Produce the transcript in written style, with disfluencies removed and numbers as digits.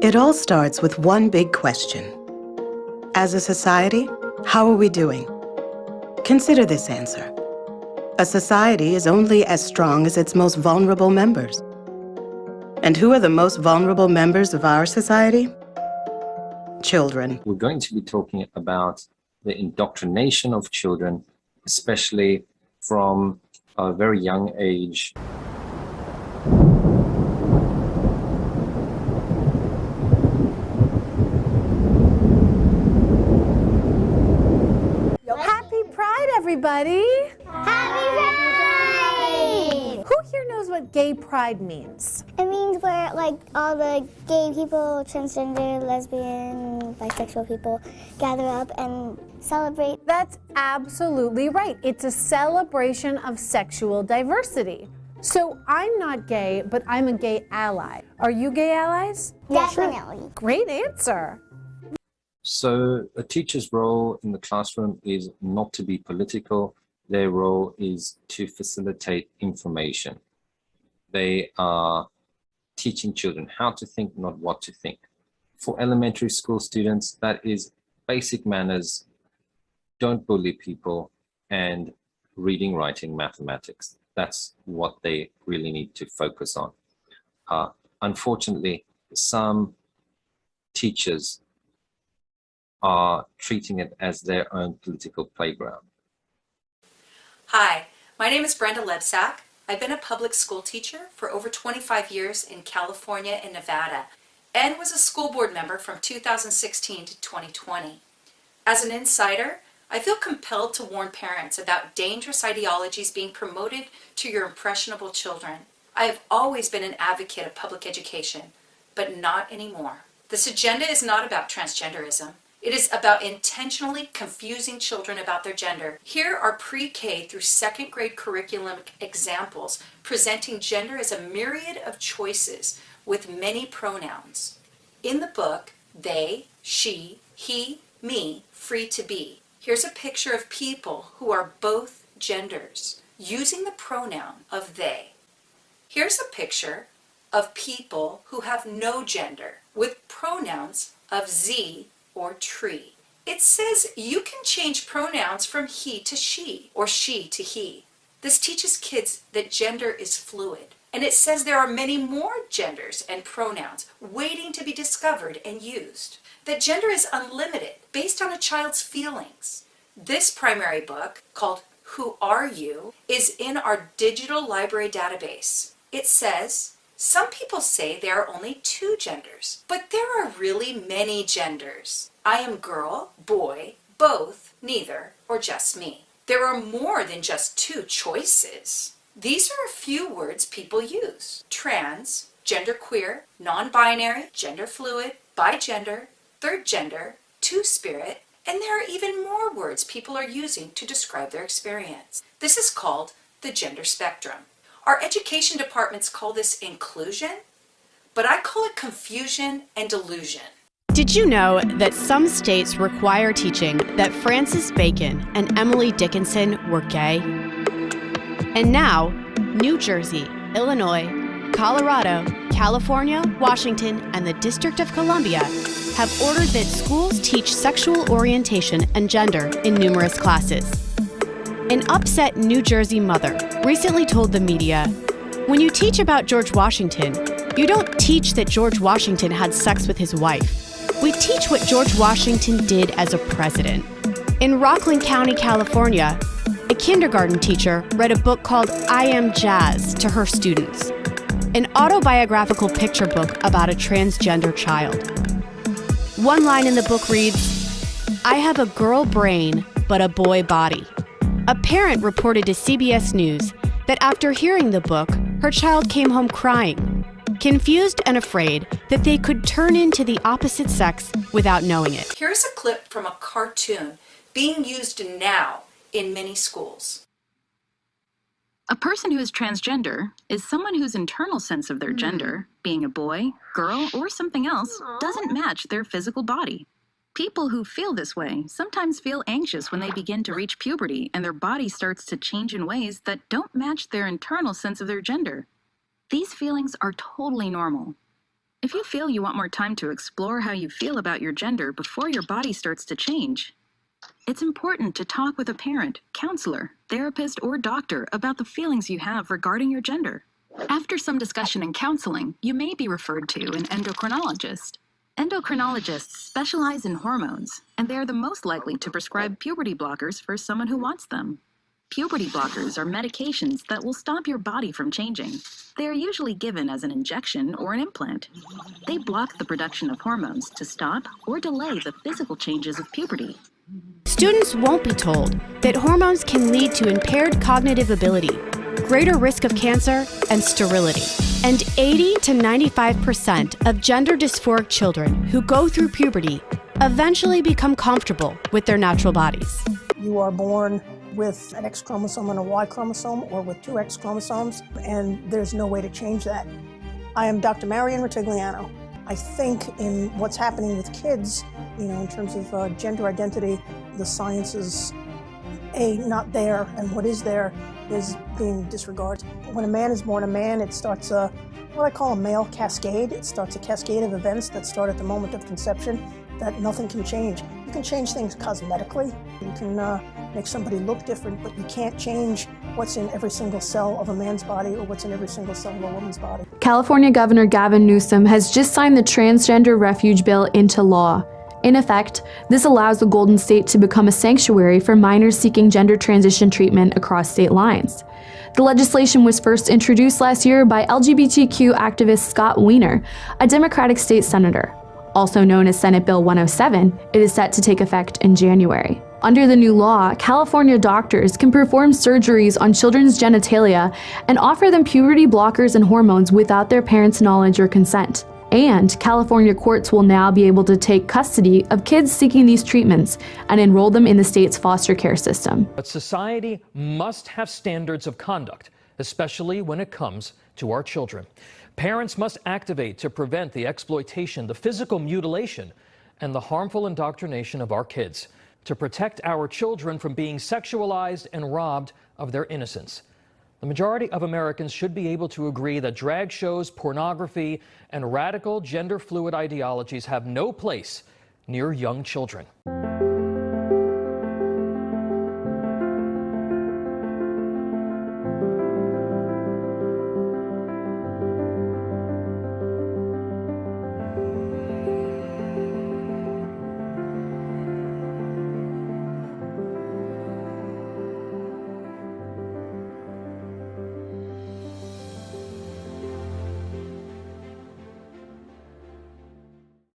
It all starts with one big question. As a society, how are we doing? Consider this answer. A society is only as strong as its most vulnerable members. And who are the most vulnerable members of our society? Children. We're going to be talking about the indoctrination of children, especially from a very young age. Happy Pride, everybody! Happy Pride! Who here knows what gay pride means? It means where like all the gay people, transgender, lesbian, bisexual people gather up and celebrate. That's absolutely right. It's a celebration of sexual diversity. So I'm not gay, but I'm a gay ally. Are you gay allies? Definitely. Great answer. So a teacher's role in the classroom is not to be political. Their role is to facilitate information. They are teaching children how to think, not what to think. For elementary school students, that is basic manners, don't bully people, and reading, writing, mathematics. That's what they really need to focus on. Unfortunately, some teachers are treating it as their own political playground. Hi, my name is Brenda Lebsack. I've been a public school teacher for over 25 years in California and Nevada, and was a school board member from 2016 to 2020. As an insider, I feel compelled to warn parents about dangerous ideologies being promoted to your impressionable children. I have always been an advocate of public education, but not anymore. This agenda is not about transgenderism. It is about intentionally confusing children about their gender. Here are pre-K through second grade curriculum examples presenting gender as a myriad of choices with many pronouns. In the book, they, she, he, me, free to be. Here's a picture of people who are both genders using the pronoun of they. Here's a picture of people who have no gender with pronouns of z or tree. It says you can change pronouns from he to she or she to he. This teaches kids that gender is fluid, and it says there are many more genders and pronouns waiting to be discovered and used. That gender is unlimited based on a child's feelings. This primary book, called Who Are You?, is in our digital library database. It says, some people say there are only two genders, but there are really many genders. I am girl, boy, both, neither, or just me. There are more than just two choices. These are a few words people use: trans, genderqueer, non-binary, gender fluid, bigender, third gender, two-spirit, and there are even more words people are using to describe their experience. This is called the gender spectrum. Our education departments call this inclusion, but I call it confusion and delusion. Did you know that some states require teaching that Francis Bacon and Emily Dickinson were gay? And now, New Jersey, Illinois, Colorado, California, Washington, and the District of Columbia have ordered that schools teach sexual orientation and gender in numerous classes. An upset New Jersey mother recently told the media, "When you teach about George Washington, you don't teach that George Washington had sex with his wife. We teach what George Washington did as a president." In Rockland County, California, a kindergarten teacher read a book called I Am Jazz to her students, an autobiographical picture book about a transgender child. One line in the book reads, "I have a girl brain, but a boy body." A parent reported to CBS News that after hearing the book, her child came home crying, confused and afraid that they could turn into the opposite sex without knowing it. Here's a clip from a cartoon being used now in many schools. A person who is transgender is someone whose internal sense of their gender, being a boy, girl, or something else, doesn't match their physical body. People who feel this way sometimes feel anxious when they begin to reach puberty and their body starts to change in ways that don't match their internal sense of their gender. These feelings are totally normal. If you feel you want more time to explore how you feel about your gender before your body starts to change, it's important to talk with a parent, counselor, therapist, or doctor about the feelings you have regarding your gender. After some discussion and counseling, you may be referred to an endocrinologist. Endocrinologists specialize in hormones, and they are the most likely to prescribe puberty blockers for someone who wants them. Puberty blockers are medications that will stop your body from changing. They are usually given as an injection or an implant. They block the production of hormones to stop or delay the physical changes of puberty. Students won't be told that hormones can lead to impaired cognitive ability, greater risk of cancer, and sterility. And 80 to 95% of gender dysphoric children who go through puberty eventually become comfortable with their natural bodies. You are born with an X chromosome and a Y chromosome, or with two X chromosomes, and there's no way to change that. I am Dr. Marian Retigliano. I think in what's happening with kids, in terms of gender identity, the science is not there, and what is there is being disregarded. When a man is born a man, it starts what I call a male cascade. It starts a cascade of events that start at the moment of conception that nothing can change. You can change things cosmetically. You can make somebody look different, but you can't change what's in every single cell of a man's body or what's in every single cell of a woman's body. California Governor Gavin Newsom has just signed the Transgender Refuge Bill into law. In effect, this allows the Golden State to become a sanctuary for minors seeking gender transition treatment across state lines. The legislation was first introduced last year by LGBTQ activist Scott Wiener, a Democratic state senator. Also known as Senate Bill 107, it is set to take effect in January. Under the new law, California doctors can perform surgeries on children's genitalia and offer them puberty blockers and hormones without their parents' knowledge or consent. And California courts will now be able to take custody of kids seeking these treatments and enroll them in the state's foster care system. But society must have standards of conduct, especially when it comes to our children. Parents must activate to prevent the exploitation, the physical mutilation, and the harmful indoctrination of our kids, to protect our children from being sexualized and robbed of their innocence. The majority of Americans should be able to agree that drag shows, pornography, and radical gender-fluid ideologies have no place near young children.